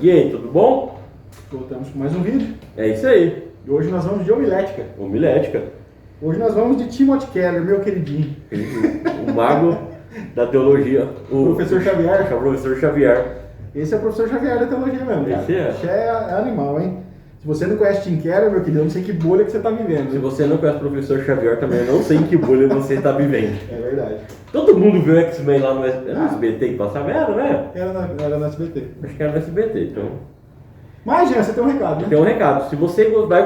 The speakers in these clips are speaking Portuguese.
E aí, tudo bom? Voltamos com mais um vídeo. É isso aí, E hoje nós vamos de homilética. homilética. Hoje nós vamos de Timothy Keller, meu queridinho. O mago da teologia. O Professor Xavier. O professor Xavier. Esse é o professor Xavier da teologia mesmo, cara. Esse é. Esse é animal, hein? Se você não conhece Tim Keller, meu querido, eu não sei que bolha que você tá vivendo. Se você não conhece o professor Xavier também, eu não sei em que bolha você está vivendo. É verdade. Todo mundo viu X-Men lá no SBT que passava, era, né? Era no SBT. Acho que era no SBT, então... Mas, Jean, você tem um recado, né? Tem um recado, se você vai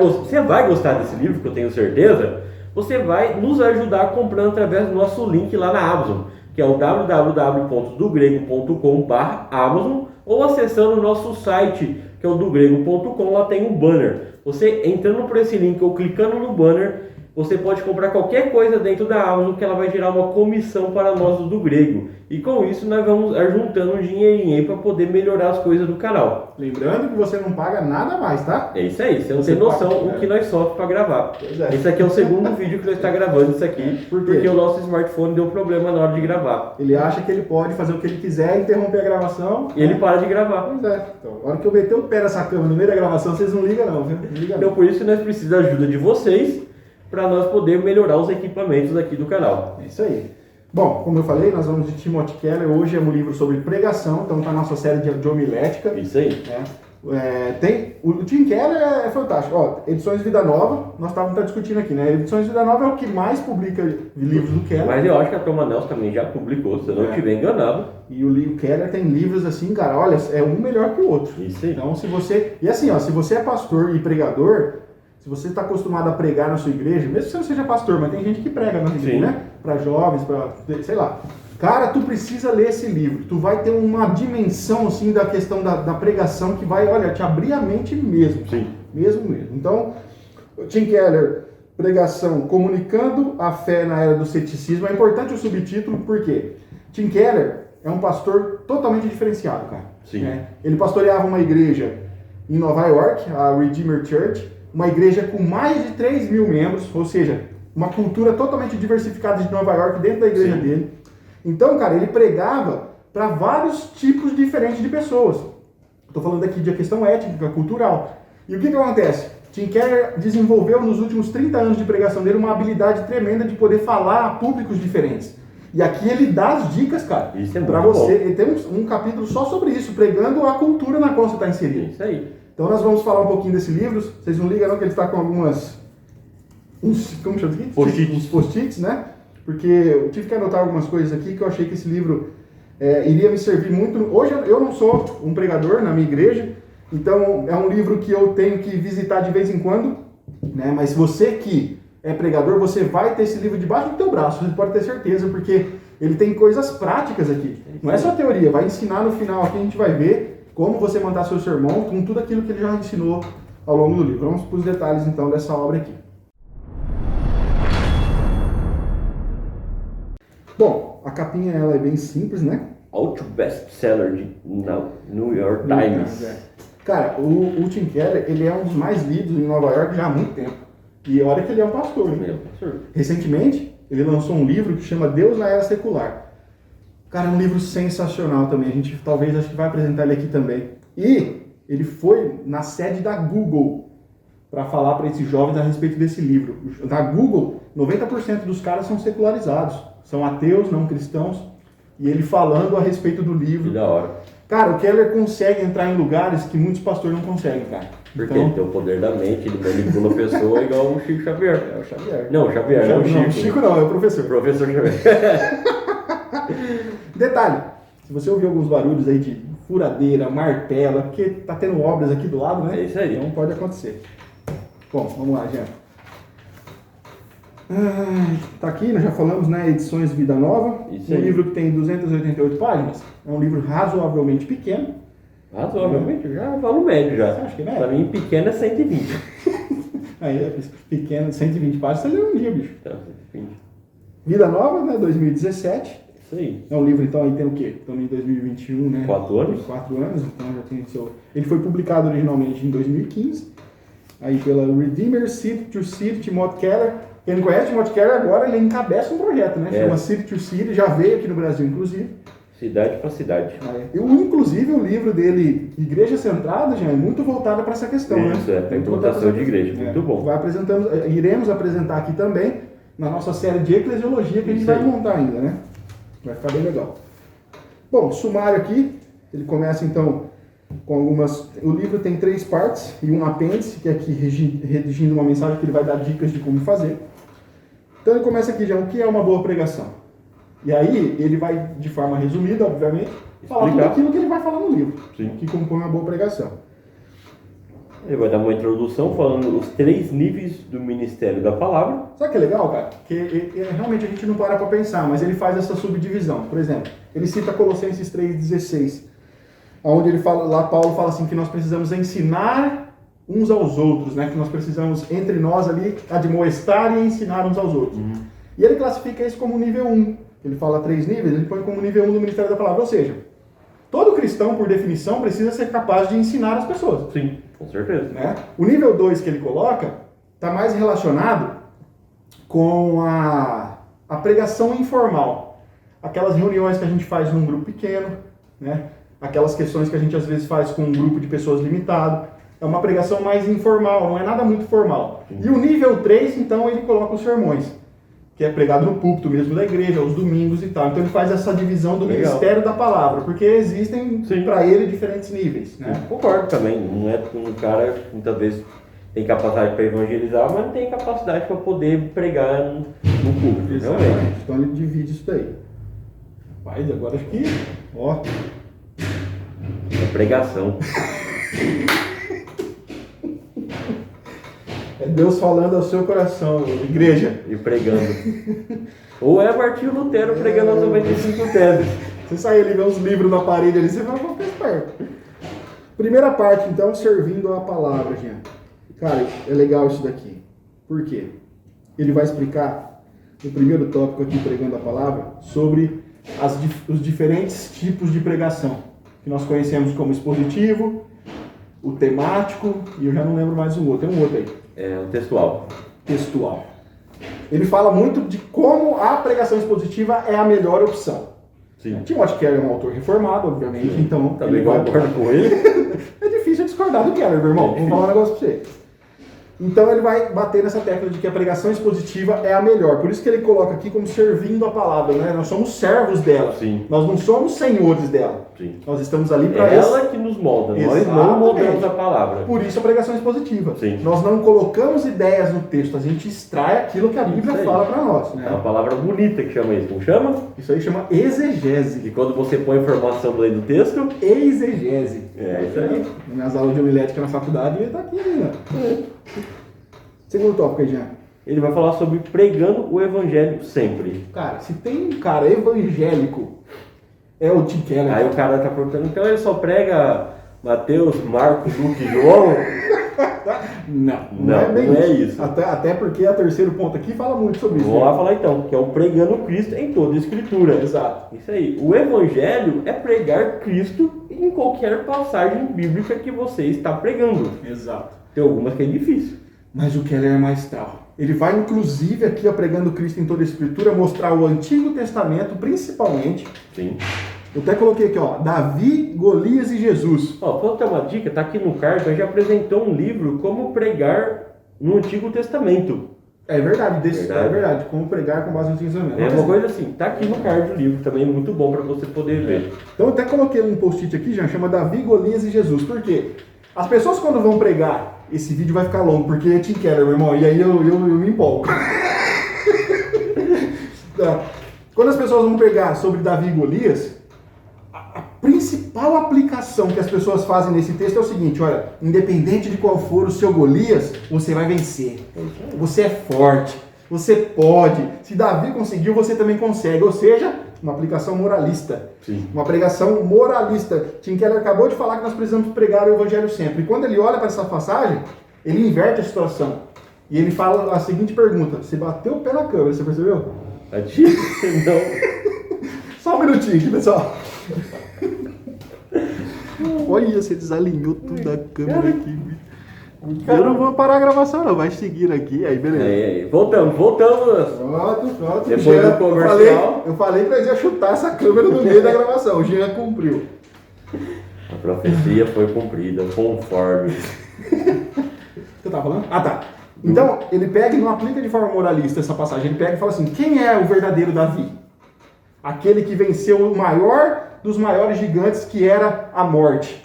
gostar desse livro, que eu tenho certeza, você vai nos ajudar comprando através do nosso link lá na Amazon, que é o www.dogrego.com/Amazon, ou acessando o nosso site, que é o dogrego.com, lá tem um banner. Você entrando por esse link ou clicando no banner, você pode comprar qualquer coisa dentro da Amazon que ela vai gerar uma comissão para nós do Grego. E com isso nós vamos juntando um dinheirinho aí para poder melhorar as coisas do canal. Lembrando que você não paga nada mais, tá? É isso aí, você não tem noção o que nós sofremos para gravar. Pois é. Esse aqui é o segundo vídeo que nós estamos gravando isso aqui, Por quê? porque o nosso smartphone deu problema na hora de gravar. Ele acha que ele pode fazer o que ele quiser, interromper a gravação. E ele para de gravar. Pois é. Então, a hora que eu meter o pé nessa cama no meio da gravação, vocês não ligam não, viu? Não ligam Então não. por isso que nós precisamos da ajuda de vocês para nós poder melhorar os equipamentos aqui do canal. É isso aí. Bom, como eu falei, nós vamos de Timothy Keller. Hoje é um livro sobre pregação, então está na nossa série de homilética. Isso aí. Né? O Tim Keller é fantástico. Ó, Edições Vida Nova, nós estávamos discutindo aqui, né? Edições Vida Nova é o que mais publica livros do Keller. Mas eu acho que a Toma Nelson também já publicou, se eu não estiver enganado. E o Keller tem livros assim, cara, olha, é um melhor que o outro. Isso aí. Então, se você... E assim, ó, se você é pastor e pregador, se você está acostumado a pregar na sua igreja, mesmo que você não seja pastor, mas tem gente que prega na igreja, né? Para jovens, para... sei lá. Cara, tu precisa ler esse livro. Tu vai ter uma dimensão, assim, da questão da pregação que vai, olha, te abrir a mente mesmo. Sim. Mesmo. Então, Tim Keller, pregação, comunicando a fé na era do ceticismo. É importante o subtítulo, porque Tim Keller é um pastor totalmente diferenciado, cara. Sim. Né? Ele pastoreava uma igreja em Nova York, a Redeemer Church, uma igreja com mais de 3 mil membros, ou seja, uma cultura totalmente diversificada de Nova York dentro da igreja dele. Então, cara, ele pregava para vários tipos diferentes de pessoas. Estou falando aqui de questão étnica, cultural. E o que acontece? Tim Keller desenvolveu nos últimos 30 anos de pregação dele uma habilidade tremenda de poder falar a públicos diferentes. E aqui ele dá as dicas, cara, Isso é para muito você. bom. Ele tem um capítulo só sobre isso, pregando a cultura na qual você está inserido. Isso aí. Então nós vamos falar um pouquinho desse livro. Vocês não ligam não que ele está com algumas... como chama isso aqui? Post-its. Uns post-its, né? Porque eu tive que anotar algumas coisas aqui que eu achei que esse livro iria me servir muito. Hoje eu não sou um pregador na minha igreja, então é um livro que eu tenho que visitar de vez em quando, né? Mas você que é pregador, você vai ter esse livro debaixo do teu braço, você pode ter certeza, porque ele tem coisas práticas aqui. Não é só teoria, vai ensinar no final aqui, a gente vai ver como você mandar seu sermão com tudo aquilo que ele já ensinou ao longo do livro. Vamos para os detalhes então dessa obra aqui. Bom, a capinha ela é bem simples, né? Auto best-seller de New York Times. Cara, o Tim Keller, ele é um dos mais lidos em Nova York já há muito tempo. E olha que ele é um pastor, né? Recentemente, ele lançou um livro que chama Deus na Era Secular. Cara, é um livro sensacional também. A gente talvez acho que vai apresentar ele aqui também. E ele foi na sede da Google para falar para esses jovens a respeito desse livro. Na Google, 90% dos caras são secularizados. São ateus, não cristãos, e ele falando a respeito do livro. Que da hora. Cara, o Keller consegue entrar em lugares que muitos pastores não conseguem, cara. Porque ele tem o poder da mente, ele manipula a pessoa igual o Chico Xavier. É o Xavier. Não, o Xavier, não o Chico. Não, Chico não, é o professor. O professor Xavier. Detalhe, se você ouvir alguns barulhos aí de furadeira, martela, porque tá tendo obras aqui do lado, né? É isso aí. Então pode acontecer. Bom, vamos lá, Jean. Tá aqui, nós já falamos, né? Edições Vida Nova. Isso Um aí. livro que tem 288 páginas. É um livro razoavelmente pequeno. Razoavelmente, já vale o médio já. Você acha que é médio? Pra mim, pequeno é 120. Aí, pequeno, 120 páginas, você lê um dia, bicho. Então, 120. Vida Nova, né? 2017. Isso aí. É um livro, então, aí tem o quê? Estamos em 2021, né? 4 anos. 4 anos, então já tem seu... Ele foi publicado originalmente em 2015. Aí pela Redeemer, City to City, Timothy Keller. Quem não conhece Timothy Keller agora, ele encabeça um projeto, né? Chama City to City, já veio aqui no Brasil, inclusive. Cidade para cidade. Inclusive o livro dele, Igreja Centrada, já é muito voltado para essa questão, Isso, né? para implantação de igreja, muito bom. Iremos apresentar aqui também, na nossa série de eclesiologia, que a gente vai montar ainda, né? Vai ficar bem legal. Bom, sumário aqui, ele começa então com algumas... O livro tem 3 partes e um apêndice, que é aqui redigindo uma mensagem que ele vai dar dicas de como fazer. Então ele começa aqui já, o que é uma boa pregação? E aí ele vai, de forma resumida, obviamente, falar tudo aquilo que ele vai falar no livro, que compõe uma boa pregação. Ele vai dar uma introdução falando os 3 níveis do ministério da palavra. Sabe o que é legal, cara? Que realmente a gente não para pensar, mas ele faz essa subdivisão. Por exemplo, ele cita Colossenses 3,16, onde ele fala, lá Paulo fala assim que nós precisamos ensinar uns aos outros, né? Que nós precisamos, entre nós ali, admoestar e ensinar uns aos outros. E ele classifica isso como nível 1. Ele fala 3 níveis, ele põe como nível 1 do ministério da palavra. Ou seja, todo cristão, por definição, precisa ser capaz de ensinar as pessoas. Sim, com certeza. Né? O nível 2 que ele coloca está mais relacionado com a pregação informal. Aquelas reuniões que a gente faz num grupo pequeno, né? Aquelas questões que a gente às vezes faz com um grupo de pessoas limitado. É uma pregação mais informal, não é nada muito formal. Sim. E o nível 3, então, ele coloca os sermões, que é pregado no púlpito mesmo da igreja, aos domingos e tal. Então ele faz essa divisão do ministério da palavra, porque existem para ele diferentes níveis. Né? Concordo também, não é um cara que muitas vezes tem capacidade para evangelizar, mas não tem capacidade para poder pregar no púlpito. Exatamente. Então ele divide isso daí. Mas agora aqui, ó. É pregação. É Deus falando ao seu coração, igreja. E pregando. Ou é Martinho Lutero pregando as 95 teses. Você sai ali, vê uns livros na parede ali, você vai ficar esperto. Primeira parte, então, servindo a palavra, gente. Cara, é legal isso daqui. Por quê? Ele vai explicar, no primeiro tópico aqui, pregando a palavra, sobre os diferentes tipos de pregação, que nós conhecemos como expositivo, o temático, e eu já não lembro mais um outro. Tem um outro aí. É o textual. Textual. Ele fala muito de como a pregação expositiva é a melhor opção. Sim. Timothy Keller é um autor reformado, obviamente, então... Também concordo com ele. É difícil discordar do Keller, meu irmão. Vou falar um negócio pra você. Então ele vai bater nessa tecla de que a pregação expositiva é a melhor. Por isso que ele coloca aqui como servindo a palavra, né? Nós somos servos dela. Sim. Nós não somos senhores dela. Sim. Nós estamos ali para ela que nos molda. Exatamente. Nós não moldamos a palavra. Por isso a pregação expositiva. Sim. Nós não colocamos ideias no texto, a gente extrai aquilo que a Bíblia fala para nós. Né? É uma palavra bonita que chama isso. Como chama? Isso aí chama exegese. E quando você põe informação dentro do texto? Exegese. É isso aí. Nas minhas aulas de homilética na faculdade, ele está aqui ainda. Segundo tópico aí, Jean. Ele vai falar sobre pregando o evangelho sempre. Cara, se tem um cara evangélico, é o Tim Keller. Aí o cara tá perguntando, então ele só prega Mateus, Marcos, Lucas e João? Não é isso. Até porque o terceiro ponto aqui fala muito sobre isso. Vamos lá falar então, que é o pregando Cristo em toda a Escritura. Exato. Isso aí. O evangelho é pregar Cristo em qualquer passagem bíblica que você está pregando. Exato. Tem algumas que é difícil. Mas o Keller é maestral. Ele vai, inclusive, aqui, ó, pregando Cristo em toda a Escritura, mostrar o Antigo Testamento, principalmente. Sim. Eu até coloquei aqui, ó, Davi, Golias e Jesus. Ó, posso ter uma dica? Tá aqui no card, a gente apresentou um livro, Como Pregar no Antigo Testamento. É verdade, é verdade. Como pregar com base no Antigo Testamento. É uma coisa assim, tá aqui no card o livro, também é muito bom para você poder ver. Então eu até coloquei um post-it aqui, já chama Davi, Golias e Jesus. Por quê? As pessoas quando vão pregar, esse vídeo vai ficar longo, porque é Tim Keller, meu irmão, e aí eu me empolgo. Quando as pessoas vão pregar sobre Davi e Golias, a principal aplicação que as pessoas fazem nesse texto é o seguinte, olha, independente de qual for o seu Golias, você vai vencer. Você é forte, você pode. Se Davi conseguiu, você também consegue. Ou seja, uma aplicação moralista. Sim. Uma pregação moralista. Tim Keller acabou de falar que nós precisamos pregar o evangelho sempre. E quando ele olha para essa passagem, ele inverte a situação. E ele fala a seguinte pergunta. Você bateu o pé na câmera, você percebeu? Tá difícil, não. Só um minutinho aqui, pessoal. Olha, você desalinhou tudo da câmera aqui. Eu não vou parar a gravação, não. Vai seguir aqui, aí beleza. Aí. Voltamos. Pronto. Depois Jean, do comercial. eu falei pra ele ia chutar essa câmera no meio da gravação. O Jean cumpriu. A profecia foi cumprida conforme. Você tava falando? Ah, tá. Então, ele pega e não aplica de forma moralista essa passagem. Ele pega e fala assim, quem é o verdadeiro Davi? Aquele que venceu o maior dos maiores gigantes, que era a morte.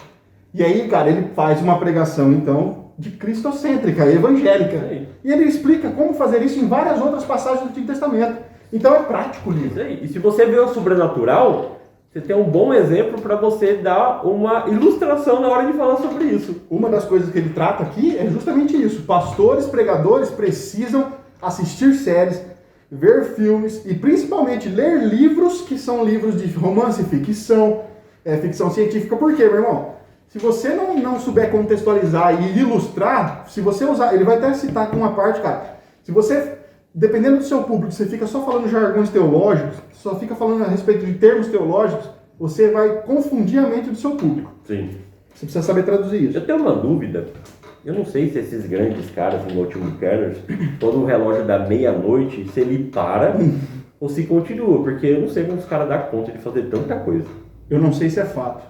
E aí, cara, ele faz uma pregação, então, de cristocêntrica, evangélica. E ele explica como fazer isso em várias outras passagens do Antigo Testamento. Então é prático o livro. E se você vê o sobrenatural, você tem um bom exemplo para você dar uma ilustração na hora de falar sobre isso. Uma das coisas que ele trata aqui é justamente isso. Pastores, pregadores precisam assistir séries, ver filmes e principalmente ler livros que são livros de romance, ficção científica. Por quê, meu irmão? Se você não souber contextualizar e ilustrar, se você usar, ele vai até citar aqui uma parte, cara. Se você, dependendo do seu público, você fica só falando jargões teológicos, só fica falando a respeito de termos teológicos, você vai confundir a mente do seu público. Sim. Você precisa saber traduzir isso. Eu tenho uma dúvida. Eu não sei se esses grandes caras em Ultimate Carriers, todo o relógio da meia-noite, se ele para ou se continua, porque eu não sei como os caras dão conta de fazer tanta coisa. Eu não sei se é fato.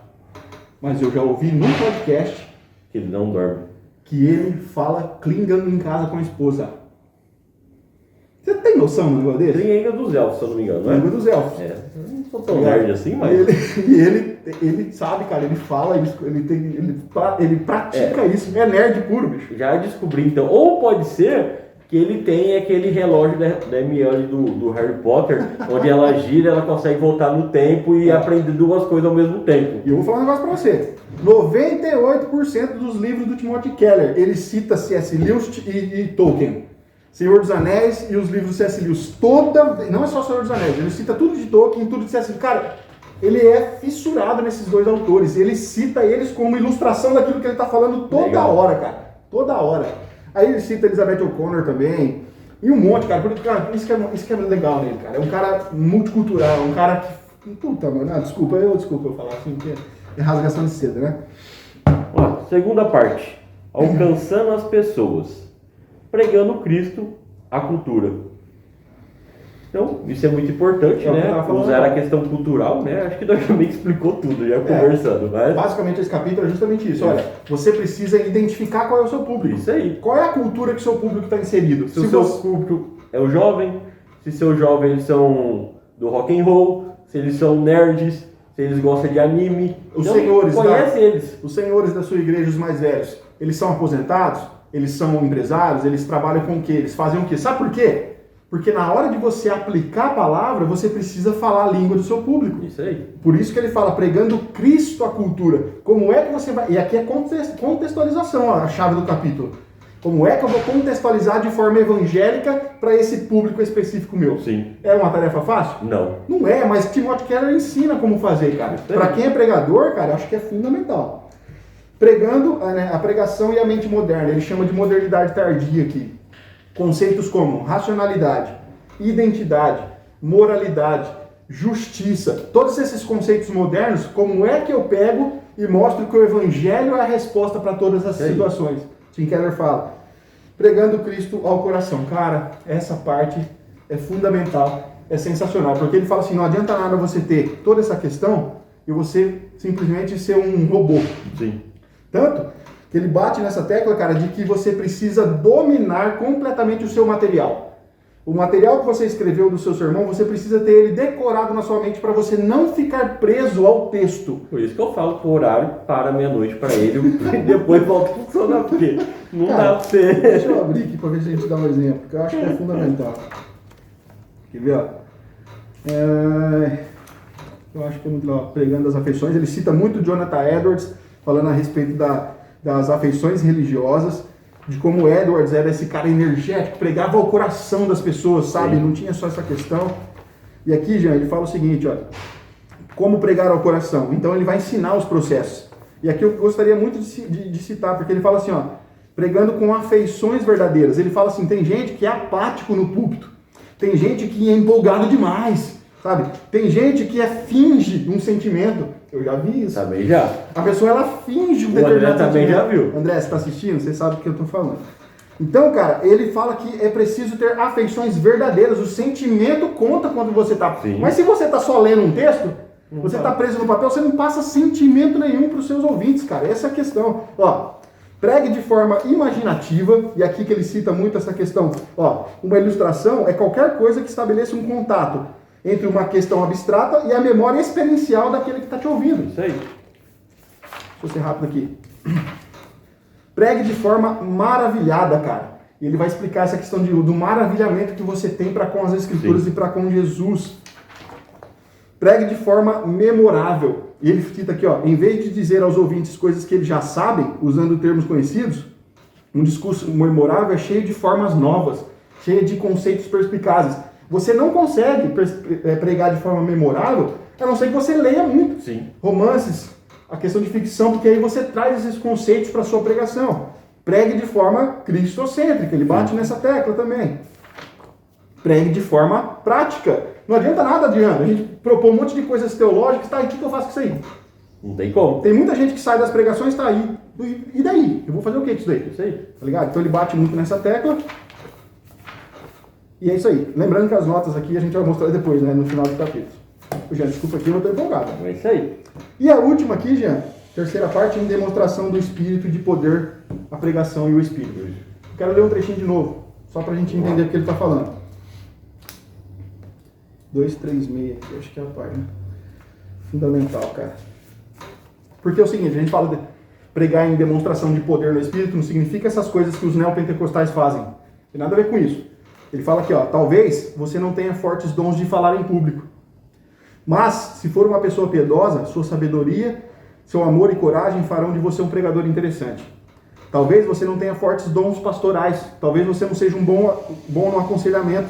Mas eu já ouvi num podcast Que ele não dorme. que ele fala Klingon em casa com a esposa. Você tem noção do negócio desse? Língua dos elfos, se eu não me engano, não é? Língua dos elfos. É, eu não sou tão nerd assim, mas... Ele sabe, cara, ele fala, ele pratica isso. É nerd puro, bicho. Já descobri, então. Ou pode ser que ele tem aquele relógio da Hermione do Harry Potter, onde ela gira, ela consegue voltar no tempo e aprender duas coisas ao mesmo tempo. E eu vou falar um negócio pra você. 98% dos livros do Timothy Keller, ele cita C.S. Lewis e Tolkien. Senhor dos Anéis e os livros do C.S. Lewis. Não é só Senhor dos Anéis, ele cita tudo de Tolkien, tudo de C.S. Lewis. Cara, ele é fissurado nesses dois autores. Ele cita eles como ilustração daquilo que ele tá falando toda hora, cara. Toda hora. Aí ele cita Elizabeth O'Connor também. E um monte, cara. Porque, cara, isso que é legal nele, cara. É um cara multicultural, um cara que... Puta, mano. Desculpa eu falar assim, porque é rasgação de seda, né? Ó, segunda parte. Alcançando as pessoas. Pregando Cristo, a cultura. Então, isso é muito importante, né? Usar a questão cultural, né? Acho que nós também explicou tudo, já conversando. Mas... Basicamente, esse capítulo é justamente isso. Olha, você precisa identificar qual é o seu público. Isso aí. Qual é a cultura que o seu público está inserido? Se o seu público é o jovem, se seus jovens são do rock and roll, se eles são nerds, se eles gostam de anime. Os senhores, conhece eles. Os senhores da sua igreja, os mais velhos, eles são aposentados? Eles são empresários? Eles trabalham com o quê? Eles fazem o quê? Sabe por quê? Porque na hora de você aplicar a palavra, você precisa falar a língua do seu público. Isso aí. Por isso que ele fala, pregando Cristo à cultura. Como é que você vai... E aqui é contextualização, ó, a chave do capítulo. Como é que eu vou contextualizar de forma evangélica para esse público específico meu? Sim. É uma tarefa fácil? Não. Não é, mas Timothy Keller ensina como fazer, cara. Para quem é pregador, cara, acho que é fundamental. Pregando a pregação e a mente moderna. Ele chama de modernidade tardia aqui. Conceitos como racionalidade, identidade, moralidade, justiça, todos esses conceitos modernos, como é que eu pego e mostro que o evangelho é a resposta para todas essas situações? Tim Keller fala, pregando Cristo ao coração. Cara, essa parte é fundamental, é sensacional, porque ele fala assim, não adianta nada você ter toda essa questão e você simplesmente ser um robô. Sim. Tanto que ele bate nessa tecla, cara, de que você precisa dominar completamente o seu material. O material que você escreveu do seu sermão, você precisa ter ele decorado na sua mente para você não ficar preso ao texto. Por isso que eu falo que o horário para meia-noite para ele e depois volta a funcionar, porque não dá pra você... Deixa eu abrir aqui para ver se a gente dá um exemplo, que eu acho que é fundamental. Quer ver, ó? Eu acho que é muito legal. Pregando as afeições, ele cita muito Jonathan Edwards, falando a respeito das afeições religiosas, de como Edwards era esse cara energético, pregava ao coração das pessoas, sabe? Não tinha só essa questão. E aqui, Jean, ele fala o seguinte, olha, como pregar ao coração. Então ele vai ensinar os processos. E aqui eu gostaria muito de citar, porque ele fala assim, ó, pregando com afeições verdadeiras. Ele fala assim, tem gente que é apático no púlpito, tem gente que é empolgado demais, Sabe? Tem gente que finge um sentimento. Eu já vi isso. Também já. A pessoa, ela finge um O André determinado também sentimento. já viu. André, você tá assistindo? Você sabe do que eu tô falando. Então, cara, ele fala que é preciso ter afeições verdadeiras. O sentimento conta quando você tá... Sim. Mas se você tá só lendo um texto, Não você tá. tá preso no papel, você não passa sentimento nenhum pros seus ouvintes, cara. Essa é a questão. Ó, pregue de forma imaginativa, e aqui que ele cita muito essa questão. Ó, uma ilustração é qualquer coisa que estabeleça um contato entre uma questão abstrata e a memória experiencial daquele que está te ouvindo. Isso aí. Deixa eu ser rápido aqui. Pregue de forma maravilhada, cara. E ele vai explicar essa questão do maravilhamento que você tem para com as Escrituras e para com Jesus. Pregue de forma memorável. E ele cita aqui, ó, em vez de dizer aos ouvintes coisas que eles já sabem, usando termos conhecidos, um discurso memorável é cheio de formas novas, cheio de conceitos perspicazes. Você não consegue pregar de forma memorável, a não ser que você leia muito. Sim. Romances, a questão de ficção, porque aí você traz esses conceitos para a sua pregação. Pregue de forma cristocêntrica, ele bate nessa tecla também. Pregue de forma prática. Não adianta nada, Adriano, a gente propõe um monte de coisas teológicas, tá aí, o que eu faço com isso aí? Não tem como. Tem muita gente que sai das pregações, tá aí. E daí? Eu vou fazer o que com isso daí? Isso aí. Tá ligado? Então ele bate muito nessa tecla. E é isso aí. Lembrando que as notas aqui a gente vai mostrar depois, né? No final do capítulo. Jean, desculpa aqui, eu não tô empolgado. É isso aí. E a última aqui, Jean, terceira parte, em demonstração do Espírito de poder, a pregação e o Espírito. Quero ler um trechinho de novo, só pra gente entender o que ele tá falando. 236 aqui, acho que é a página. Fundamental, cara. Porque é o seguinte, a gente fala de pregar em demonstração de poder no Espírito, não significa essas coisas que os neopentecostais fazem. Não tem nada a ver com isso. Ele fala aqui, ó, talvez você não tenha fortes dons de falar em público. Mas, se for uma pessoa piedosa, sua sabedoria, seu amor e coragem farão de você um pregador interessante. Talvez você não tenha fortes dons pastorais. Talvez você não seja um bom no aconselhamento.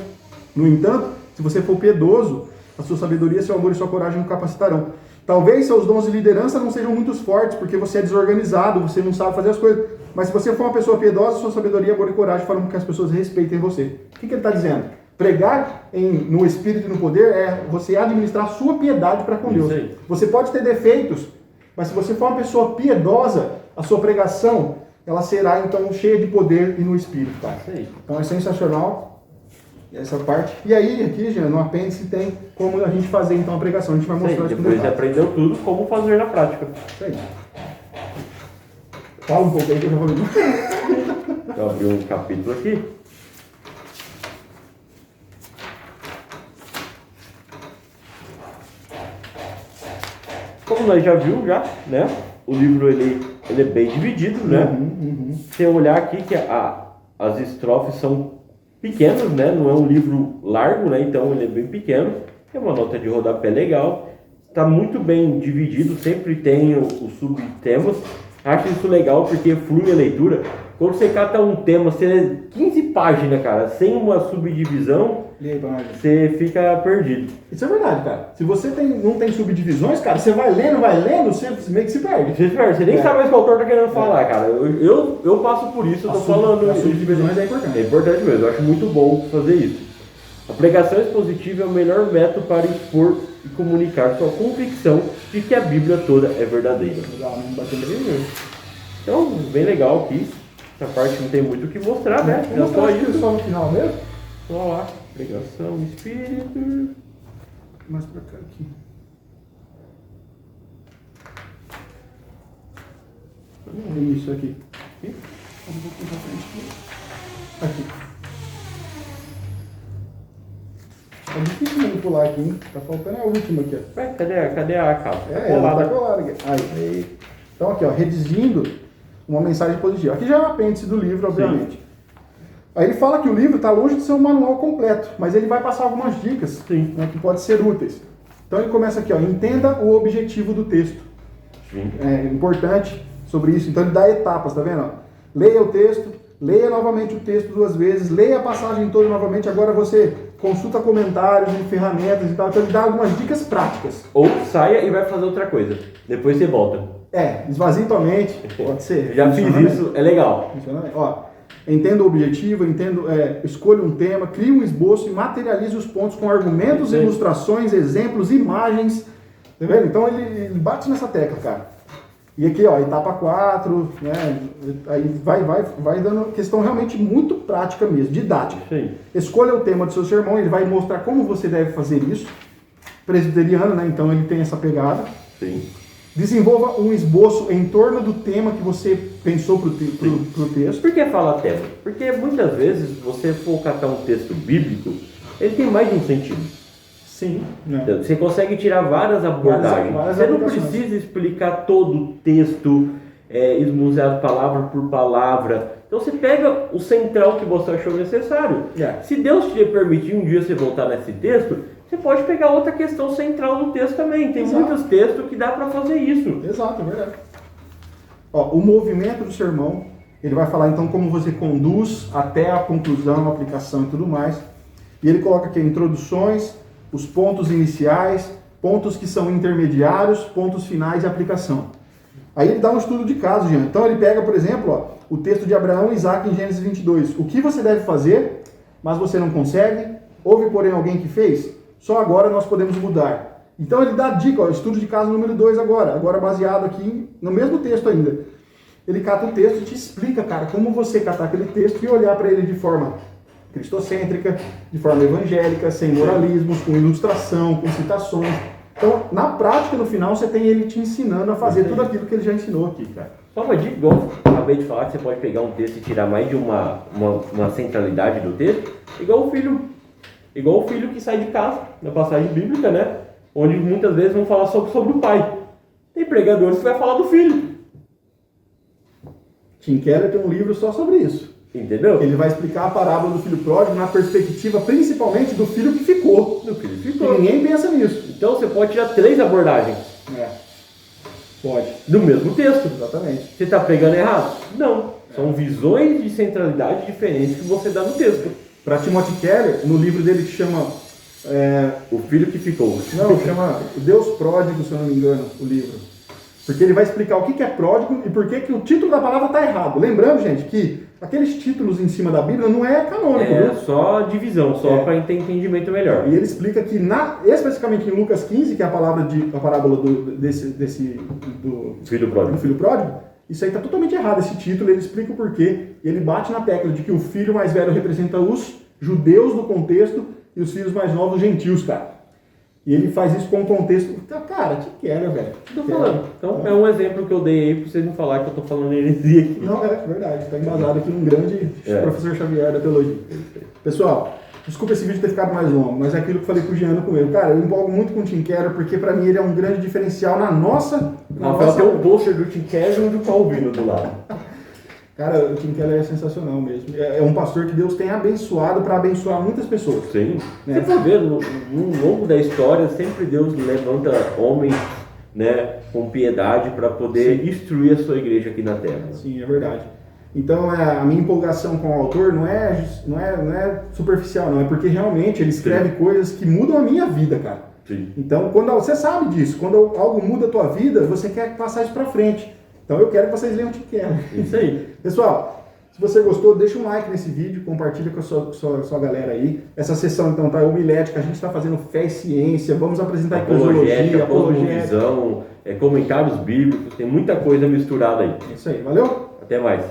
No entanto, se você for piedoso, a sua sabedoria, seu amor e sua coragem o capacitarão. Talvez seus dons de liderança não sejam muito fortes, porque você é desorganizado, você não sabe fazer as coisas. Mas se você for uma pessoa piedosa, sua sabedoria, amor e coragem farão com que as pessoas respeitem você. O que ele está dizendo? Pregar no Espírito e no poder é você administrar a sua piedade para com Deus. Você pode ter defeitos, mas se você for uma pessoa piedosa, a sua pregação, ela será então cheia de poder e no Espírito. Tá? Então é sensacional essa parte. E aí, aqui, Jean, no apêndice tem como a gente fazer então a pregação. A gente vai mostrar isso. Depois você aprendeu tudo, como fazer na prática. Isso aí. Fala um pouco aí que eu já vou ler. Eu abri um capítulo aqui. Como nós já vimos, né? O livro ele é bem dividido, né? Se eu olhar aqui que as estrofes são pequenas, né? Não é um livro largo, né? Então ele é bem pequeno. Tem uma nota de rodapé legal. Está muito bem dividido, sempre tem os subtemas. Acho isso legal porque flui a leitura. Quando você cata um tema, você lê 15 páginas, cara, sem uma subdivisão, você fica perdido. Isso é verdade, cara. Se você não tem subdivisões, cara, você vai lendo, você meio que se perde. Você nem sabe mais o que o autor tá querendo falar, cara. Eu passo por isso, eu tô falando. As subdivisões é importante. É importante mesmo, eu acho muito bom fazer isso. A pregação expositiva é o melhor método para expor e comunicar sua convicção de que a Bíblia toda é verdadeira. Legal, não bateu bem. Então, bem legal aqui. Essa parte não tem muito o que mostrar, né? Vou mostrar isso só no final mesmo. Só lá. Pregação, Espírito. Mais pra cá aqui. Isso aqui. Um pouquinho pra frente. Aqui. Tá difícil manipular aqui, hein? Tá faltando a última aqui, ó. Cadê a capa? Ela tá colada aqui. Aí. Então aqui, ó, redigindo uma mensagem positiva. Aqui já é o apêndice do livro, obviamente. Sim. Aí ele fala que o livro está longe de ser um manual completo, mas ele vai passar algumas dicas, né, que podem ser úteis. Então ele começa aqui, ó, entenda o objetivo do texto. Sim. É importante sobre isso. Então ele dá etapas, tá vendo? Ó? Leia o texto, leia novamente o texto 2 vezes, leia a passagem toda novamente. Agora você consulta comentários e ferramentas e tal. Então ele dá algumas dicas práticas. Ou saia e vai fazer outra coisa. Depois você volta. Esvazie tua mente. Pode ser. Já fiz isso, é legal. Funciona bem. Ó, Entenda o objetivo, escolha um tema, crie um esboço e materialize os pontos com argumentos, ilustrações, exemplos, imagens. Tá vendo? Então ele bate nessa tecla, cara. E aqui, ó, etapa 4, né? Aí vai dando questão realmente muito prática mesmo, didática. Sim. Escolha o tema do seu sermão, ele vai mostrar como você deve fazer isso. Presbiteriano, né? Então ele tem essa pegada. Sim. Desenvolva um esboço em torno do tema que você pensou pro texto. Por que fala tema? Porque muitas vezes você for catar um texto bíblico, ele tem mais de um sentido. Sim. Né? Então, você consegue tirar várias abordagens. Você não precisa explicar todo o texto, esmuseado palavra por palavra. Então você pega o central que você achou necessário. Se Deus te permitir um dia você voltar nesse texto, você pode pegar outra questão central do texto também. Tem muitos textos que dá para fazer isso. Exato, é verdade. Ó, o movimento do sermão, ele vai falar então como você conduz até a conclusão, a aplicação e tudo mais. E ele coloca aqui introduções, os pontos iniciais, pontos que são intermediários, pontos finais e aplicação. Aí ele dá um estudo de caso, Jean. Então ele pega, por exemplo, ó, o texto de Abraão e Isaac em Gênesis 22. O que você deve fazer, mas você não consegue? Houve, porém, alguém que fez? Só agora nós podemos mudar. Então ele dá dica, ó, estudo de caso número 2 agora baseado aqui no mesmo texto ainda. Ele cata o texto e te explica, cara, como você catar aquele texto e olhar para ele de forma cristocêntrica, de forma evangélica, sem moralismos, com ilustração, com citações. Então, na prática, no final, você tem ele te ensinando a fazer tudo aquilo que ele já ensinou aqui, cara. Só uma dica, igual eu acabei de falar, que você pode pegar um texto e tirar mais de uma centralidade do texto, igual o filho que sai de casa, na passagem bíblica, né? Onde muitas vezes vão falar sobre o pai. Tem pregadores que vai falar do filho. Tim Keller tem um livro só sobre isso. Entendeu? Ele vai explicar a parábola do filho pródigo na perspectiva principalmente do filho que ficou. E ninguém pensa nisso. Então você pode tirar 3 abordagens. Pode. Do mesmo texto. Exatamente. Você está pegando errado? Não. São visões de centralidade diferentes que você dá no texto. Para Timothy Keller, no livro dele que chama... O Filho que Ficou. Não, chama Deus Pródigo, se eu não me engano, o livro. Porque ele vai explicar o que é pródigo e por que o título da palavra está errado. Lembrando, gente, que aqueles títulos em cima da Bíblia não é canônico. É só divisão, só para ter entendimento melhor. E ele explica que, especificamente em Lucas 15, que é a parábola do filho pródigo, isso aí está totalmente errado, esse título. Ele explica o porquê. E ele bate na tecla de que o filho mais velho representa os judeus do contexto e os filhos mais novos, os gentios, cara. E ele faz isso com o contexto... Cara, que quer, velho? Tô falando. Então, é um exemplo que eu dei aí pra vocês não falarem que eu tô falando heresia aqui. Não, é verdade. Está embasado aqui num grande professor Xavier da teologia. Pessoal, desculpa esse vídeo ter ficado mais longo, mas é aquilo que eu falei com o Giano com ele. Cara, eu empolgo muito com o Tim Keller, porque pra mim ele é um grande diferencial na nossa... Rafael tem um pôster do Tim Keller e do Calvino do lado. Cara, o Tim Keller é sensacional mesmo. É um pastor que Deus tem abençoado para abençoar muitas pessoas. Sim. Você vai ver, no longo da história, sempre Deus levanta homens, né, com piedade para poder instruir a sua igreja aqui na Terra. Sim, é verdade. Então, a minha empolgação com o autor não é superficial, não. É porque realmente ele escreve coisas que mudam a minha vida, cara. Sim. Então, quando você sabe disso, quando algo muda a tua vida, você quer passar isso para frente. Então eu quero que vocês leiam o Tim Keller. Isso aí. Pessoal, se você gostou, deixa um like nesse vídeo, compartilha com a sua galera aí. Essa sessão então tá homilética, a gente está fazendo fé e ciência, vamos apresentar eclesiologia, apologia, comentários bíblicos, tem muita coisa misturada aí. É isso aí, valeu? Até mais.